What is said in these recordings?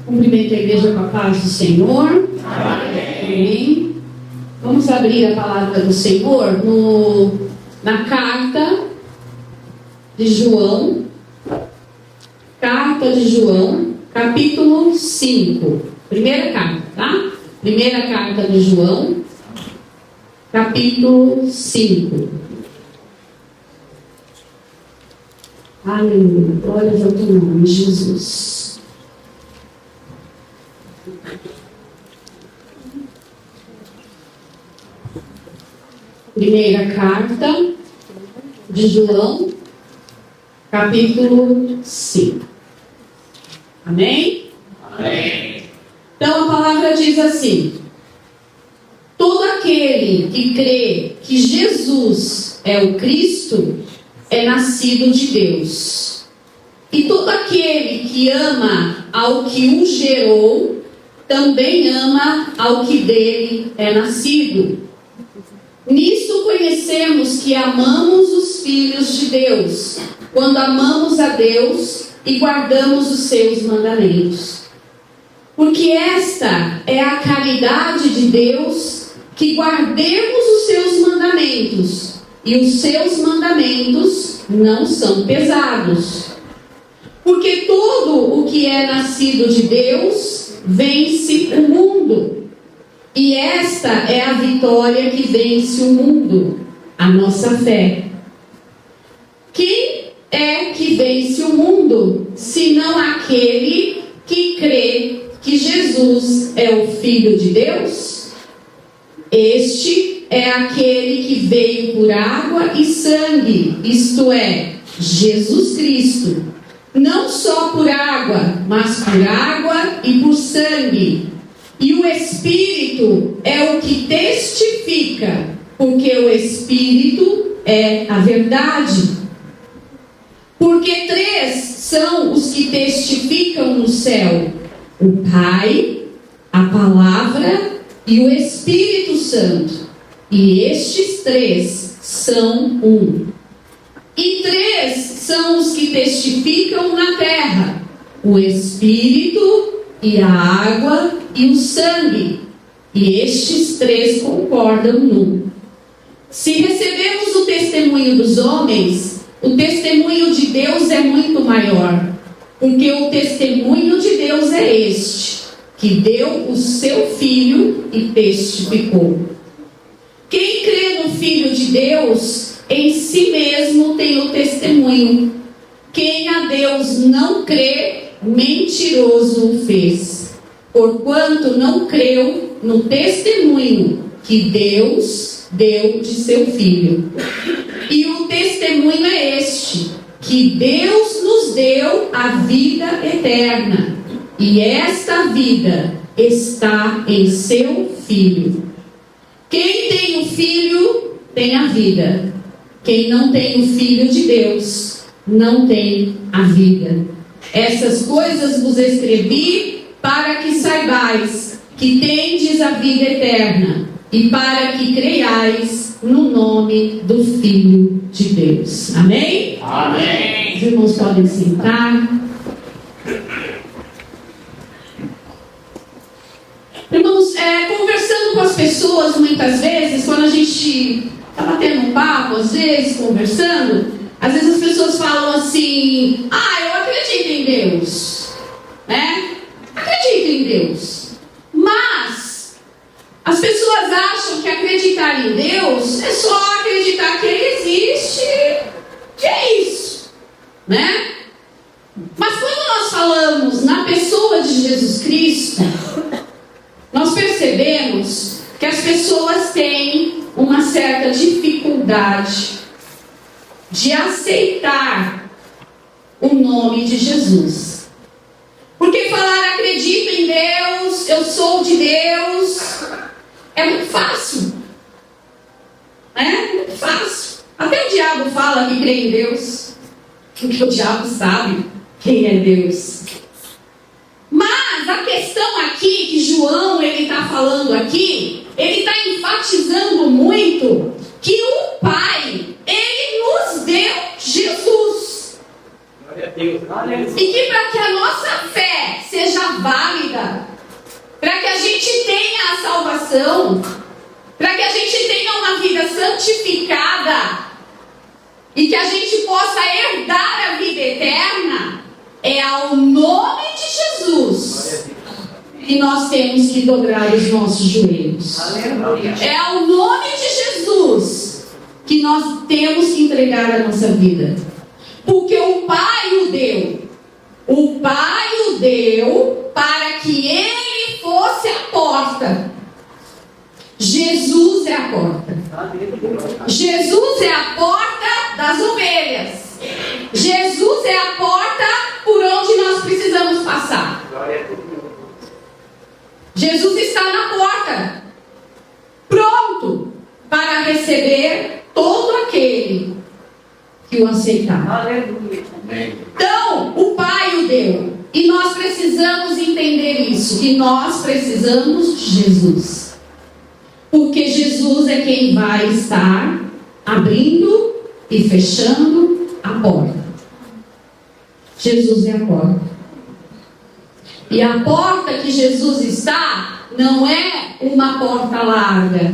Cumprimento a igreja com a paz do Senhor. Amém. Vamos abrir a palavra do Senhor na carta de João. Carta de João, capítulo 5. Primeira carta, tá? Primeira carta de João, capítulo 5. Aleluia. Glórias ao teu nome, Jesus. Primeira carta de João, capítulo 5. Amém? Amém. Então a palavra diz assim: todo aquele que crê que Jesus é o Cristo é nascido de Deus. E todo aquele que ama ao que o gerou também ama ao que dele é nascido. Nisso conhecemos que amamos os filhos de Deus, quando amamos a Deus e guardamos os seus mandamentos. Porque esta é a caridade de Deus, que guardemos os seus mandamentos, e os seus mandamentos não são pesados. Porque todo o que é nascido de Deus vence o mundo. E esta é a vitória que vence o mundo, a nossa fé. Quem é que vence o mundo, senão aquele que crê que Jesus é o Filho de Deus? Este é aquele que veio por água e sangue, isto é, Jesus Cristo. Não só por água, mas por água e por sangue. E o Espírito é o que testifica, porque o Espírito é a verdade. Porque três são os que testificam no céu: o Pai, a Palavra e o Espírito Santo. E estes três são um. E três são os que testificam na terra: o Espírito e a água e o sangue. E estes três concordam num. Se recebemos o testemunho dos homens, o testemunho de Deus é muito maior, porque o testemunho de Deus é este, que deu o seu Filho e testificou. Quem crê no Filho de Deus, em si mesmo tem o testemunho. Quem a Deus não crê, mentiroso o fez, porquanto não creu no testemunho que Deus deu de seu Filho. E o testemunho é este, que Deus nos deu a vida eterna, e esta vida está em seu Filho. Quem tem o Filho tem a vida. Quem não tem o Filho de Deus não tem a vida. Essas coisas vos escrevi para que saibais que tendes a vida eterna, e para que creiais no nome do Filho de Deus. Amém? Amém. Os irmãos podem sentar. Irmãos, conversando com as pessoas, muitas vezes, quando a gente está batendo um papo, às vezes, conversando, às vezes as pessoas falam assim: eu acredito em Deus, né? Acredito em Deus. Mas as pessoas acham que acreditar em Deus é só acreditar que Ele existe, que é isso, né? Mas quando nós falamos na pessoa de Jesus Cristo, nós percebemos que as pessoas têm uma certa dificuldade de aceitar o nome de Jesus. Porque falar acredito em Deus, eu sou de Deus, é muito fácil, né? Muito fácil. Até o diabo fala que crê em Deus, porque o diabo sabe quem é Deus. Mas a questão aqui que João está falando aqui, ele está enfatizando muito que o Pai, Ele nos deu Jesus. Glória a Deus. E que para que a nossa fé seja válida, para que a gente tenha a salvação, para que a gente tenha uma vida santificada e que a gente possa herdar a vida eterna, é ao nome de Jesus que nós temos que dobrar os nossos joelhos. É ao nome de Jesus que nós temos que entregar a nossa vida. Porque o Pai o deu. O Pai o deu para que Ele fosse a porta. Jesus é a porta. Jesus é a porta das ovelhas. Jesus é a porta por onde nós precisamos passar. Jesus está na porta, pronto para receber todo aquele que o aceitar. Então, o Pai o deu. E nós precisamos entender isso, que nós precisamos de Jesus. Porque Jesus é quem vai estar abrindo e fechando a porta. Jesus é a porta. E a porta que Jesus está não é uma porta larga.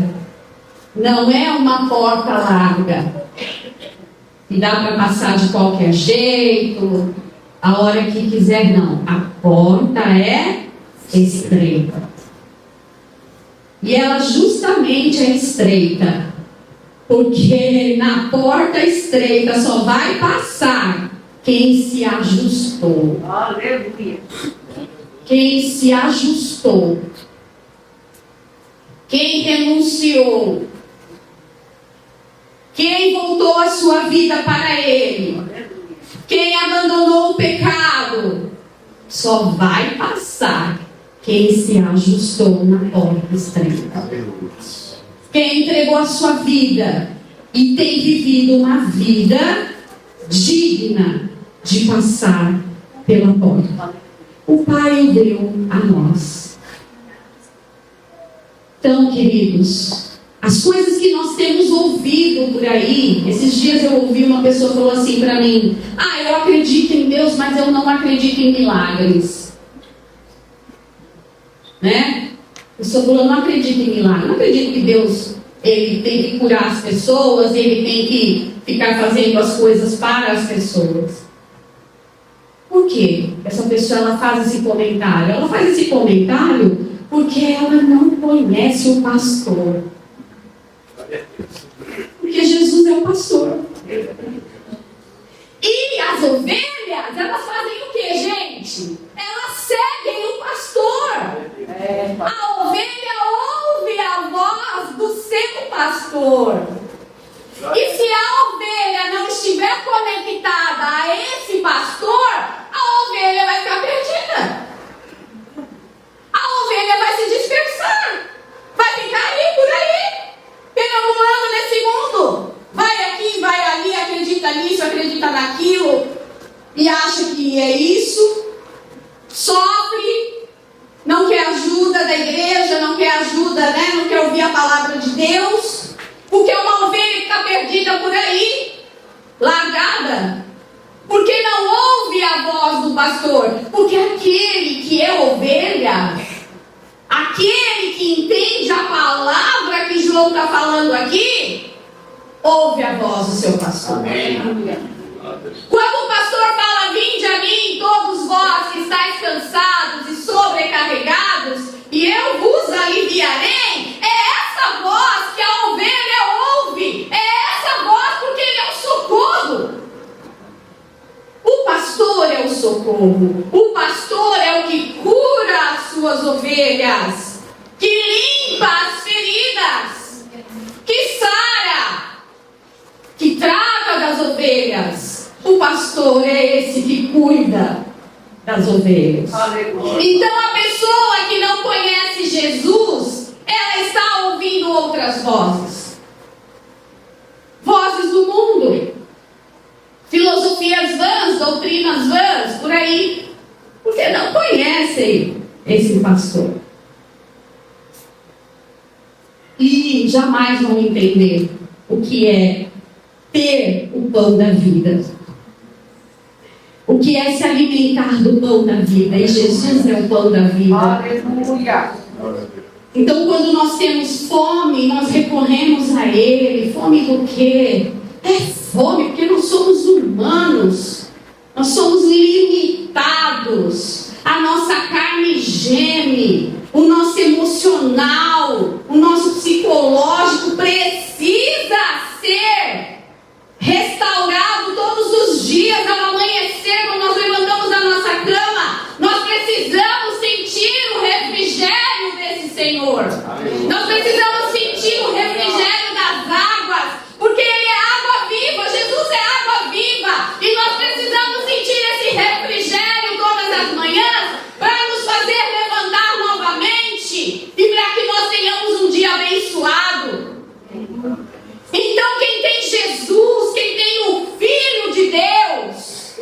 Não é uma porta larga. E dá para passar de qualquer jeito, a hora que quiser, não. A porta é estreita. E ela justamente é estreita, porque na porta estreita só vai passar quem se ajustou. Aleluia. Quem se ajustou. Quem renunciou. Quem voltou a sua vida para Ele. Quem abandonou o pecado. Só vai passar quem se ajustou na porta estreita. Quem entregou a sua vida e tem vivido uma vida digna de passar pela porta. O Pai o deu a nós. Então, queridos, as coisas que nós temos ouvido por aí, esses dias eu ouvi uma pessoa falou assim para mim: eu acredito em Deus, mas eu não acredito em milagres. Né? A pessoa falou: não acredito em milagres, não acredito que Deus ele tem que curar as pessoas, ele tem que ficar fazendo as coisas para as pessoas. Por que essa pessoa ela faz esse comentário? Ela faz esse comentário porque ela não conhece o pastor. Porque Jesus é o pastor. E as ovelhas, elas fazem o que, gente? Elas seguem o pastor. A ovelha ouve a voz do seu pastor. E se a ovelha não estiver conectada a esse pastor, a ovelha vai ficar perdida. A ovelha vai se dispersar. Vai ficar aí por aí, perambulando nesse mundo. Vai aqui, vai ali, acredita nisso, acredita naquilo, e acha que é isso. Sofre, não quer ajuda da igreja, não quer ajuda, né? Não quer ouvir a palavra de Deus. Porque uma ovelha que está perdida por aí, largada, porque não ouve a voz do pastor. Porque aquele que é ovelha, aquele que entende a palavra que João está falando aqui, ouve a voz do seu pastor. Quando o pastor fala: vinde a mim, todos vós que estáis cansados e sobrecarregados, e eu vos aliviarei, é essa voz que a ovelha ouve. É essa voz porque ele é o socorro. O pastor é o socorro. O pastor é o que cura as suas ovelhas, que limpa as feridas, que sara, que trata das ovelhas. O pastor é esse que cuida das ovelhas. Então a pessoa que não conhece Jesus, ela está ouvindo outras vozes. Vozes do mundo. Filosofias vãs, doutrinas vãs, por aí. Porque não conhecem esse pastor. E jamais vão entender o que é ter o pão da vida. o que é se alimentar do pão da vida. E Jesus é o pão da vida. Aleluia. Então, quando nós temos fome, nós recorremos a Ele. Fome do quê? É fome, porque nós somos humanos. Nós somos limitados. A nossa carne geme. O nosso emocional, o nosso psicológico precisa ser restaurado todos os dias. Ao amanhecer, quando nós levantamos da nossa cama, nós precisamos sentir o refrigério desse Senhor. Nós precisamos sentir o refrigério das águas, porque Ele é água viva. Jesus é água viva, e nós precisamos sentir esse refrigério todas as manhãs para nos fazer levantar novamente e para que nós tenhamos um dia abençoado. Então, quem tem Jesus, quem tem o Filho de Deus,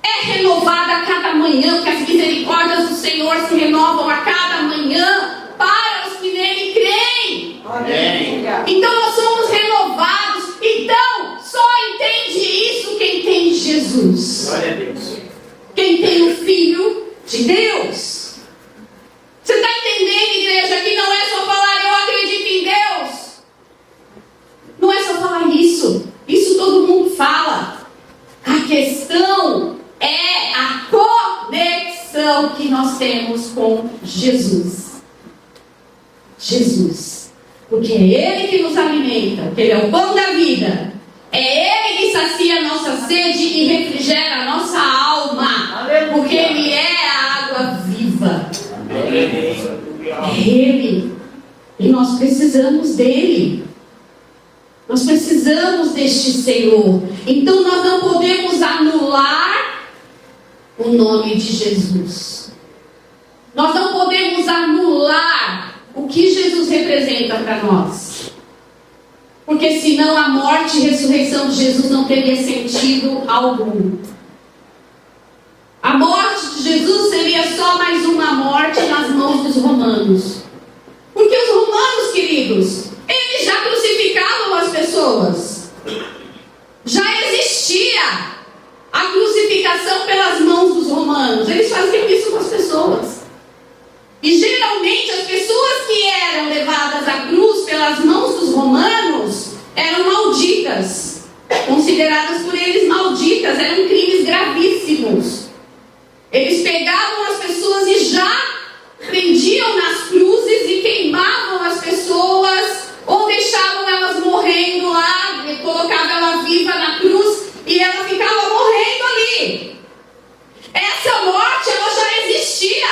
é renovado a cada manhã, porque as misericórdias do Senhor se renovam a cada manhã para os que nele creem. Amém. Então, nós somos renovados. Então, só entende isso quem tem Jesus. Glória a Deus. Quem tem o Filho de Deus. Você está entendendo, igreja, que não é só falar eu acredito em Deus. Não é só falar isso. Isso todo mundo fala. A questão é a conexão que nós temos com Jesus. Jesus. Porque é Ele que nos alimenta. Porque Ele é o pão da vida. É Ele que sacia a nossa sede e refrigera a nossa alma. Porque Ele é a água viva. É Ele. E nós precisamos dEle. Nós precisamos deste Senhor. Então nós não podemos anular o nome de Jesus. Nós não podemos anular o que Jesus representa para nós. Porque senão a morte e ressurreição de Jesus não teria sentido algum. A morte de Jesus seria só mais uma morte nas mãos dos romanos. Porque os romanos, queridos, eles já crucificavam as pessoas. Já existia a crucificação pelas mãos dos romanos. Eles faziam isso com as pessoas. E geralmente as pessoas que eram levadas à cruz pelas mãos dos romanos eram malditas. Consideradas por eles malditas. Eram crimes gravíssimos. Eles pegavam as pessoas e já prendiam nas cruzes e queimavam as pessoas, ou deixavam elas morrendo lá, colocavam ela viva na cruz e ela ficava morrendo ali. Essa morte, ela já existia.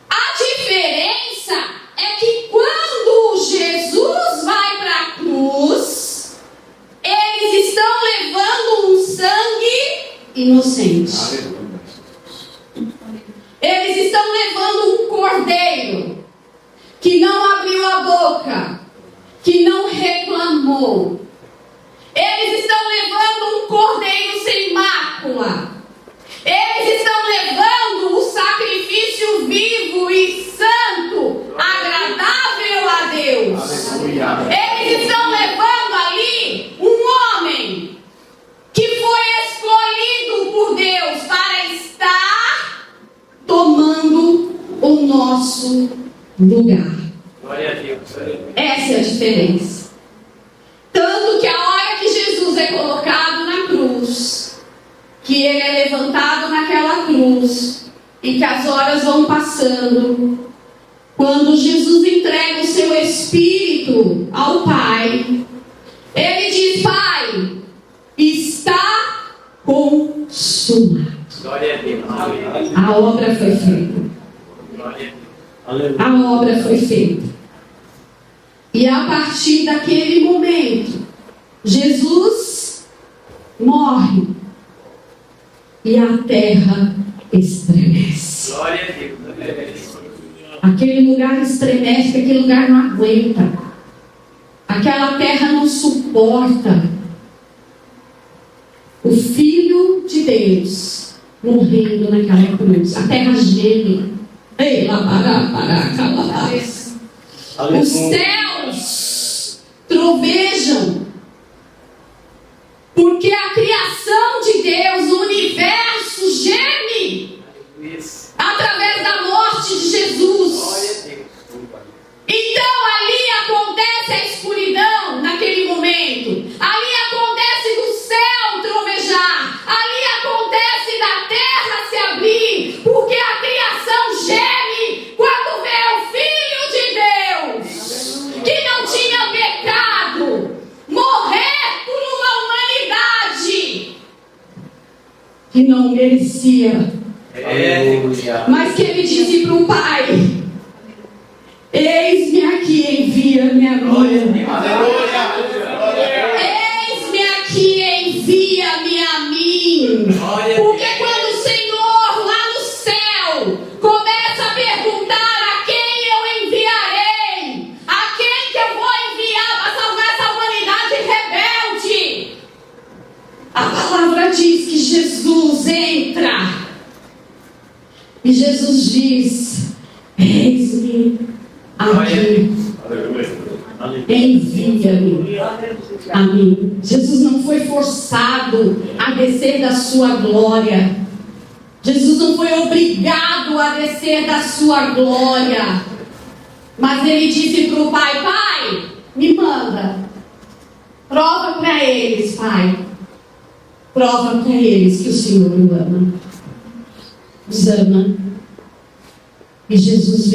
A diferença é que quando Jesus vai para a cruz, eles estão levando um sangue inocente. Eles estão levando um cordeiro que não abriu a boca, que não reclamou. Eles estão levando um cordeiro sem mácula. Eles estão levando o sacrifício vivo e santo, agradável a Deus. Eles estão levando ali um homem que foi escolhido por Deus para estar tomando o nosso lugar. Glória a Deus. Essa é a diferença. Tanto que a hora que Jesus é colocado na cruz, que Ele é levantado naquela cruz, e que as horas vão passando, quando Jesus entrega o seu Espírito ao Pai, Ele diz: Pai, está consumado. Glória a Deus. A obra foi feita. Glória a Deus. A obra foi feita. E a partir daquele momento, Jesus morre e a terra estremece. Glória a Deus. Aquele lugar estremece, aquele lugar não aguenta. Aquela terra não suporta o Filho de Deus morrendo naquela cruz. A terra geme. Ei, calabás. Os céus trovejam. Porque a criação de Deus, o universo geme Isso. através da morte de Jesus. Glória a Deus. Então ali acontece a escuridão naquele momento. Ali acontece do céu trovejar. Ali acontece da terra se abrir. Porque a criação geme quando vê o Filho de Deus, que não tinha pecado, morrer por uma humanidade que não merecia. Aleluia. Mas que ele disse para o Pai: eis-me aqui, envia-me a mim. Eis-me aqui, envia-me a mim. Porque quando o Senhor lá no céu começa a perguntar a quem eu enviarei, a quem que eu vou enviar para salvar essa humanidade rebelde, a palavra diz que Jesus entra. E Jesus diz: eis-me aqui, envia-me a mim. Jesus não foi forçado a descer da sua glória. Jesus não foi obrigado a descer da sua glória. Mas ele disse para o Pai: Pai, me manda. Prova para eles, Pai. Prova para eles que o Senhor o ama. Os ama. E Jesus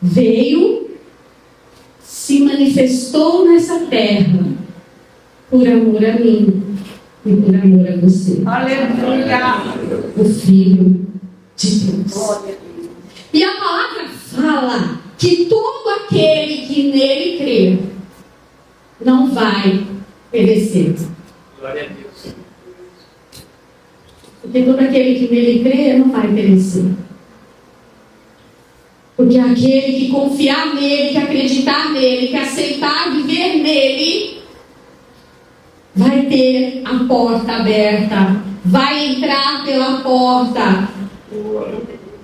veio, se manifestou nessa terra por amor a mim e por amor a você. Aleluia. O Filho de Deus. E a palavra fala que todo aquele que nele crê não vai perecer. Glória a Deus. Porque todo aquele que nele crê não vai perecer. Porque aquele que confiar nele, que acreditar nele, que aceitar viver nele, vai ter a porta aberta, vai entrar pela porta,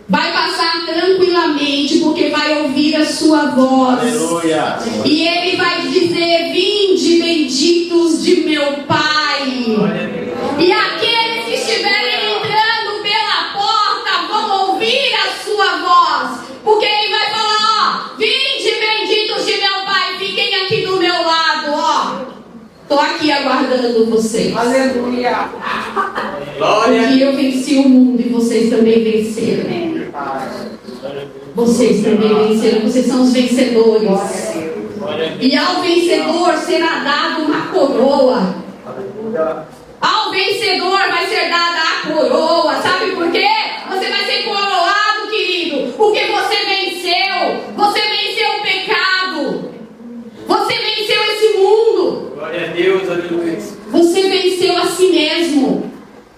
vai passar tranquilamente, porque vai ouvir a sua voz. Aleluia. E ele vai dizer: vinde, benditos de meu Pai. Glória a Deus. E aqueles que estiverem entrando pela porta vão ouvir a sua voz. Porque ele vai falar: ó, vinde, benditos de meu Pai, fiquem aqui do meu lado, ó. Estou aqui aguardando vocês. Aleluia. Glória a Porque eu venci o mundo e vocês também venceram. Vocês também venceram, vocês são os vencedores. Glória a Deus. E ao vencedor será dado uma coroa. Ao vencedor vai ser dada a coroa. Sabe por quê? Você vai ser coroado, querido. Porque você venceu. Você venceu o pecado. Você venceu esse mundo. Glória a Deus. Aleluia. Você venceu a si mesmo.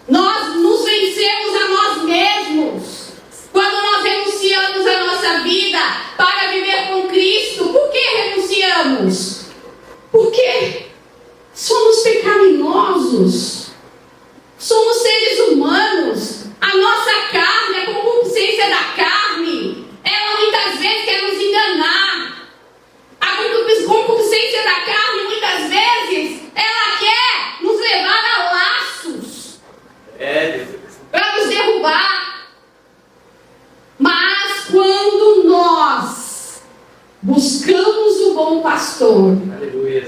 Nós nos vencemos a nós mesmos. Quando nós renunciamos a nossa vida para viver com Cristo. Por que renunciamos? Porque somos pecaminosos. Somos seres humanos. A nossa carne, a concupiscência da carne, ela muitas vezes quer nos enganar. A concupiscência da carne, muitas vezes, ela quer nos levar a laços para nos derrubar. Mas quando nós buscamos o bom pastor, Aleluia.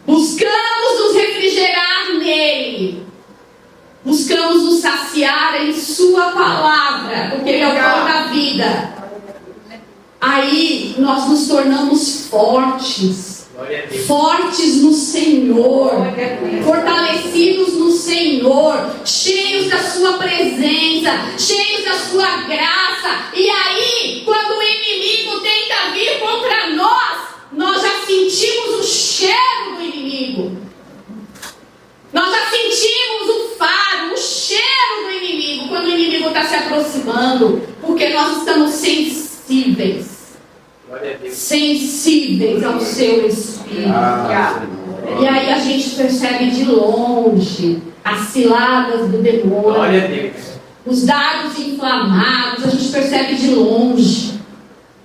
buscamos nos refrigerar nele, buscamos nos saciar em sua palavra, porque ele é o pão da vida, aí nós nos tornamos fortes. Glória a Deus. Fortes no Senhor, fortalecidos no Senhor, cheios da sua presença, cheios da sua graça. E aí, quando o inimigo tenta vir contra nós, nós já sentimos o cheiro do inimigo. Nós já sentimos o faro, o cheiro do inimigo, quando o inimigo está se aproximando, porque nós estamos sensíveis. Glória a Deus. Sensíveis ao seu Espírito. E aí a gente percebe de longe as ciladas do demônio, Glória a Deus. os dardos inflamados, a gente percebe de longe,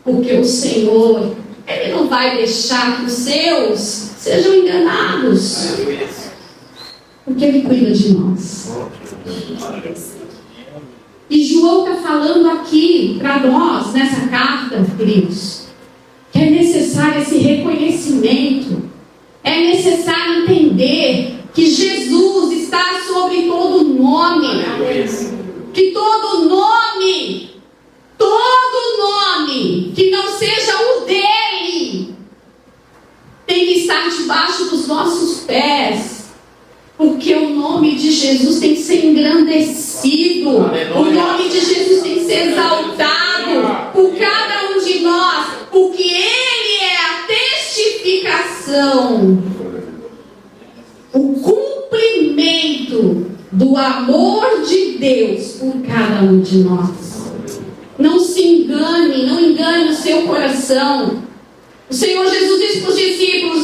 porque o Senhor, Ele não vai deixar que os seus sejam enganados. Aleluia. Porque Ele cuida de nós. E João está falando aqui para nós, nessa carta, queridos, que é necessário esse reconhecimento. É necessário entender que Jesus está sobre todo nome. Que todo nome que não seja o dele, tem que estar debaixo dos nossos pés. Porque o nome de Jesus tem que ser engrandecido. O nome de Jesus tem que ser exaltado por cada um de nós. Porque Ele é a testificação, o cumprimento do amor de Deus por cada um de nós. Não se engane, não engane o seu coração. O Senhor Jesus disse para os discípulos,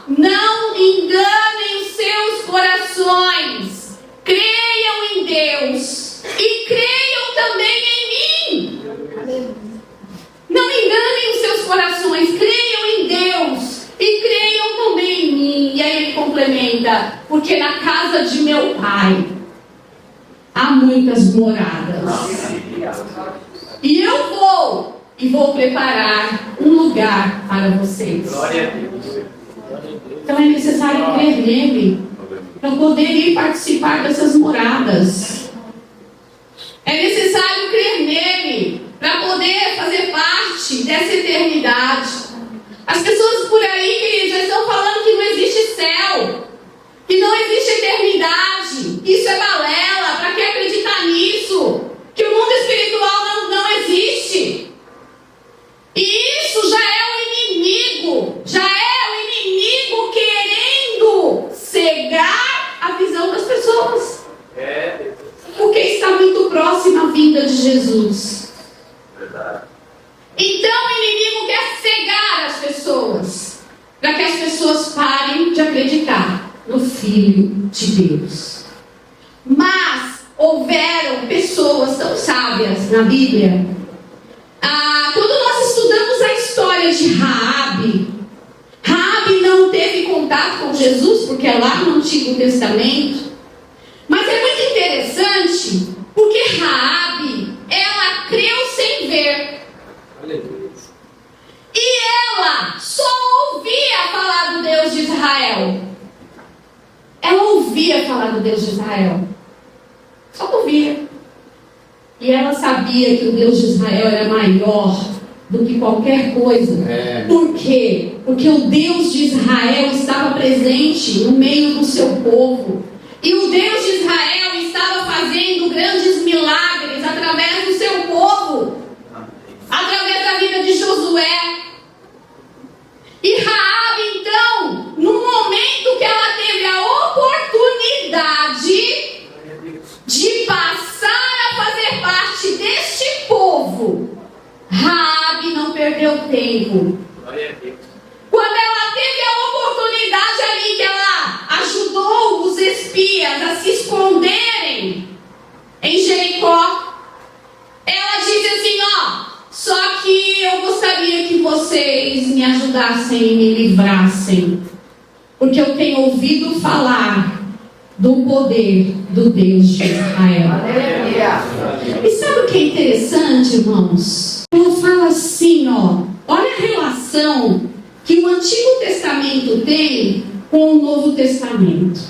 não enganem os seus corações. Creiam em Deus e creiam também em mim. Não enganem os seus corações, creiam em Deus e creiam também em mim. E aí ele complementa, porque na casa de meu Pai há muitas moradas. E eu vou preparar um lugar para vocês. Glória a Deus. Então é necessário crer nele para poder ir participar dessas moradas. É necessário crer nele para poder fazer parte dessa eternidade. As pessoas por aí, queridos, já estão falando que não existe céu, que não existe eternidade. Isso é balela. Para que acreditar nisso? Que o mundo espiritual não existe. E isso já é o inimigo. Já é o inimigo querendo cegar a visão das pessoas. Porque está muito próxima a vinda de Jesus. Verdade. Então o inimigo quer cegar as pessoas, para que as pessoas parem de acreditar no Filho de Deus. Mas houveram pessoas tão sábias na Bíblia. Quando nós estudamos a história de Raabe não teve contato com Jesus, porque é lá no Antigo Testamento. Mas é muito interessante, porque Raabe, ela creu sem ver. E ela só ouvia falar do Deus de Israel. Ela ouvia falar do Deus de Israel. Só ouvia. E ela sabia que o Deus de Israel era maior do que qualquer coisa. Por quê? Porque o Deus de Israel estava presente no meio do seu povo. E o Deus de Israel estava fazendo grandes milagres através do seu povo. Através da vida de Josué. E Raabe, então, no momento que ela teve a oportunidade de passar a fazer parte deste povo, Raabe não perdeu tempo. Quando ela teve a oportunidade ali, que ela ajudou os espias a se esconderem em Jericó, ela disse assim, só que eu gostaria que vocês me ajudassem e me livrassem, porque eu tenho ouvido falar do poder do Deus de Israel. E sabe o que é interessante, irmãos? Ela fala assim, olha a relação que o Antigo Testamento tem com o Novo Testamento.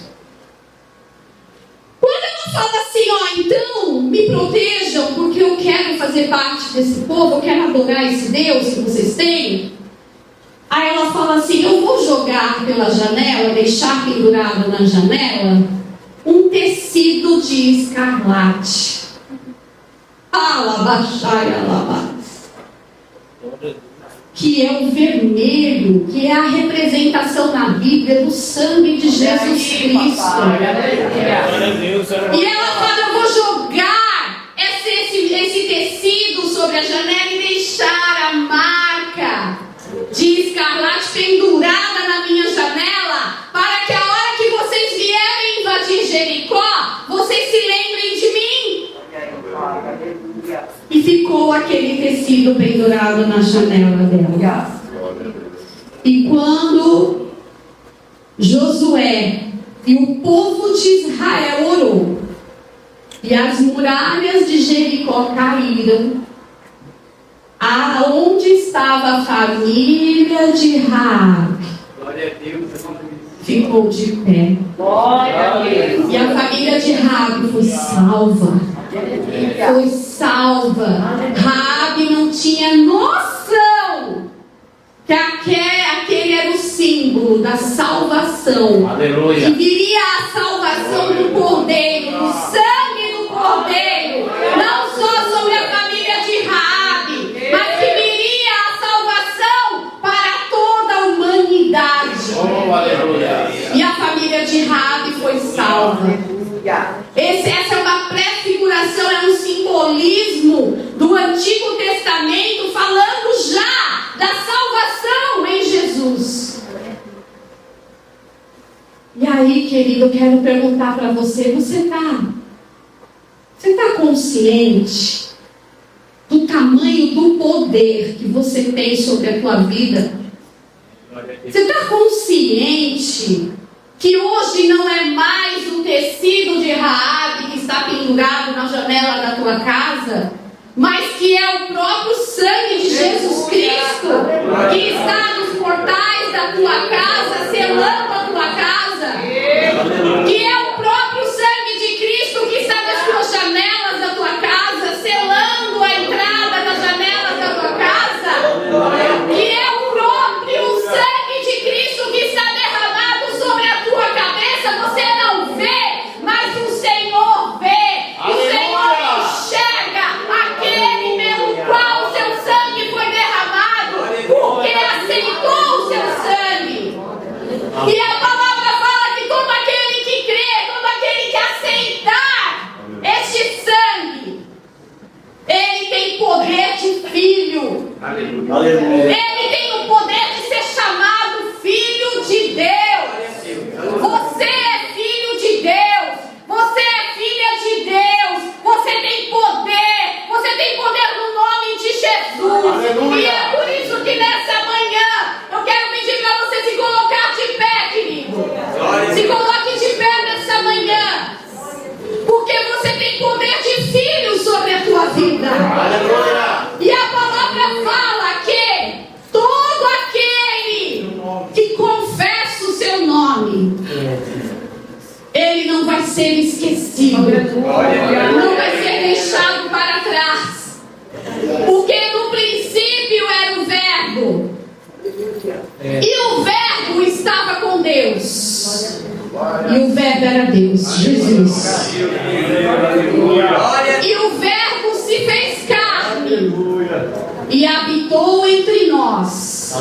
Quando ela fala assim, então me protejam, porque eu quero fazer parte desse povo, eu quero adorar esse Deus que vocês têm. Aí ela fala assim, eu vou jogar pela janela, deixar pendurado na janela, um tecido de escarlate. Que é o vermelho, que é a representação na Bíblia do sangue de Jesus Cristo. E ela fala, eu vou jogar esse tecido sobre a janela e deixar a marca de escarlate pendurada na minha janela, para que a hora que vocês vierem invadir Jericó, vocês se lembrem de mim. E ficou aquele tecido pendurado na janela dela. E quando Josué E o povo de Israel orou. E as muralhas de Jericó caíram. Aonde estava a família de Raabe? Glória a Deus. Ficou de pé. Glória a Deus. E a família de Raabe foi salva. Foi salva. Raabe não tinha noção que aquele era o símbolo da salvação. Aleluia. Que viria a salvação do Cordeiro, do sangue do Cordeiro, não só sobre a família de Raabe, mas que viria a salvação para toda a humanidade. Oh, aleluia. E a família de Raabe foi salva. Essa é uma prefiguração, é um simbolismo do Antigo Testamento, falando já da salvação em Jesus. E aí, querido, eu quero perguntar para você, você está consciente do tamanho do poder que você tem sobre a tua vida? Você está consciente que hoje não é mais o tecido de Raabe que está pendurado na janela da tua casa, mas que é o próprio sangue de Jesus Cristo que está nos portais da tua casa, selando a tua casa, que é o próprio sangue de Cristo que está nas tuas janelas da tua casa, selando a entrada das janelas da tua casa, que é o próprio sangue de Cristo que está derramado sobre a tua cabeça. Você não vê, mas o Senhor vê. O Senhor enxerga aquele pelo qual o seu sangue foi derramado, porque aceitou o seu sangue. E a palavra fala que todo aquele que crê, todo aquele que aceitar este sangue, ele tem poder de filho. Aleluia. Ele tem o poder de ser chamado filho de Deus. Você é filho de Deus. Você é filha de Deus. Você tem poder. Você tem poder no nome de Jesus. Aleluia. E é por isso que nessa manhã eu quero pedir para você se colocar de pé, querido. Se coloque de pé nessa manhã. Porque você tem poder de filho sobre a tua vida. Aleluia. E a palavra fala que todo aquele que confessa o seu nome, ele não vai ser esquecido, não vai ser deixado para trás. Porque no princípio era o Verbo, e o Verbo estava com Deus, e o Verbo era Deus, Jesus. E o Verbo se fez carne e habitou entre nós,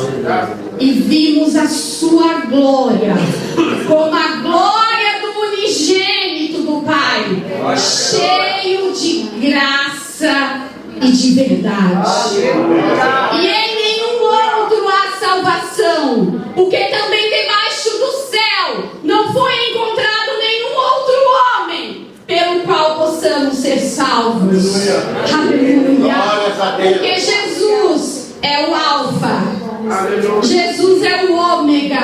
e vimos a sua glória, como a glória do unigênito do Pai, cheio de graça e de verdade. E em nenhum outro há salvação, porque também debaixo do céu não foi encontrado nenhum outro homem pelo qual possamos ser salvos. Aleluia. Porque Jesus é o Alfa, Jesus é o Ômega,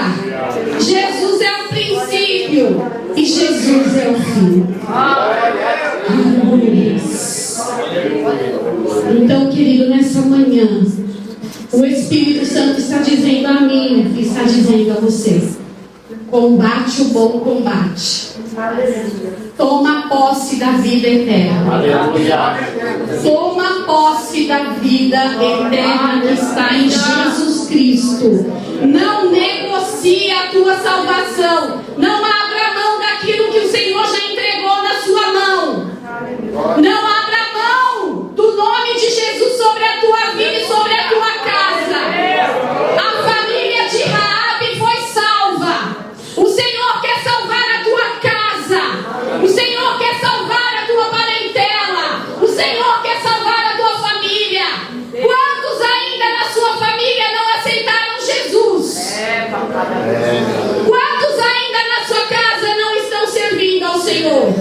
Jesus é o princípio e Jesus é o fim. Aleluia. Então, querido, nessa manhã o Espírito Santo está dizendo a mim e está dizendo a você: combate o bom combate. Toma posse da vida eterna. Toma posse da vida eterna que está em Jesus Cristo. Não negocie a tua salvação. Não abra mão daquilo que o Senhor já entregou na sua mão. Não abra mão do nome de Jesus sobre a tua vida e sobre a tua casa. A família de Raabe foi salva. O Senhor quer salvar a tua casa. O Senhor quer salvar a tua parentela. O Senhor quer salvar a tua família. Quantos ainda na sua família não aceitaram Jesus? Quantos ainda na sua casa não estão servindo ao Senhor?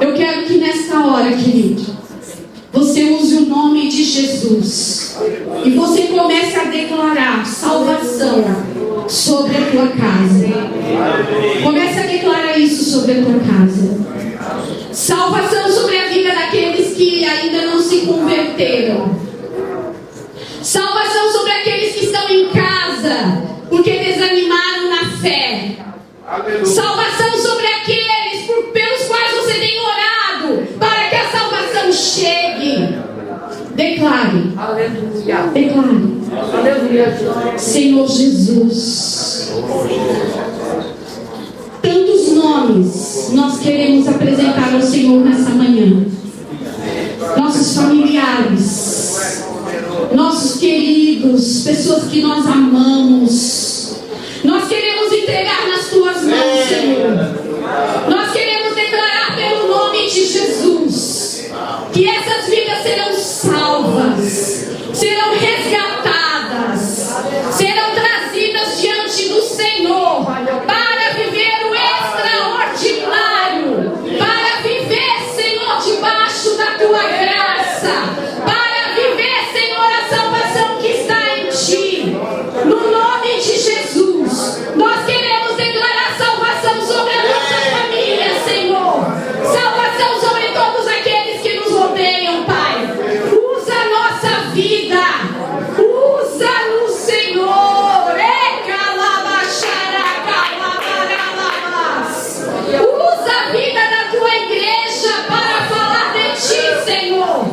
Eu quero que nesta hora, querido, você use o nome de Jesus e você comece a declarar salvação sobre a tua casa. Comece a declarar isso sobre a tua casa. Salvação sobre a vida daqueles que ainda não se converteram. Salvação sobre aqueles que estão em casa porque desanimaram na fé. Salvação sobre aqueles pelos quais você tem orado para que a salvação chegue. Declare. Aleluia. Declare. Aleluia. Senhor Jesus, tantos nomes nós queremos apresentar ao Senhor nessa manhã. Nossos familiares, nossos queridos, pessoas que nós amamos, nós queremos entregar nas tuas mãos, Senhor. Nós queremos declarar pelo nome de Jesus que essas vidas serão salvas, serão resgatadas, serão trazidas diante do Senhor para viver o extraordinário, para viver, Senhor, debaixo da tua graça, para viver, Senhor, a salvação que está em ti. No nome de Jesus, nós queremos declarar salvação sobre a nossa família, Senhor. Salvação sobre todos aqueles que nos rodeiam, Pai. Usa a nossa vida. Usa-nos, Senhor. Usa a vida da tua igreja para falar de ti, Senhor.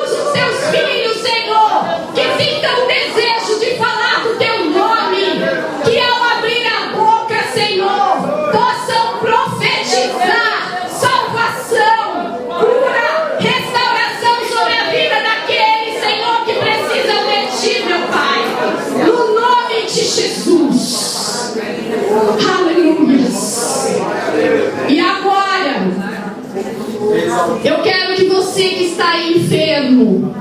Usa os teus filhos, Senhor, que sintam o desejo de falar do teu nome, que ao abrir a boca, Senhor, possam profetizar salvação, cura, restauração sobre a vida daqueles, Senhor, que precisam de ti, meu Pai. No nome de Jesus. Aleluia. E agora, eu quero que você que está aí enfermo,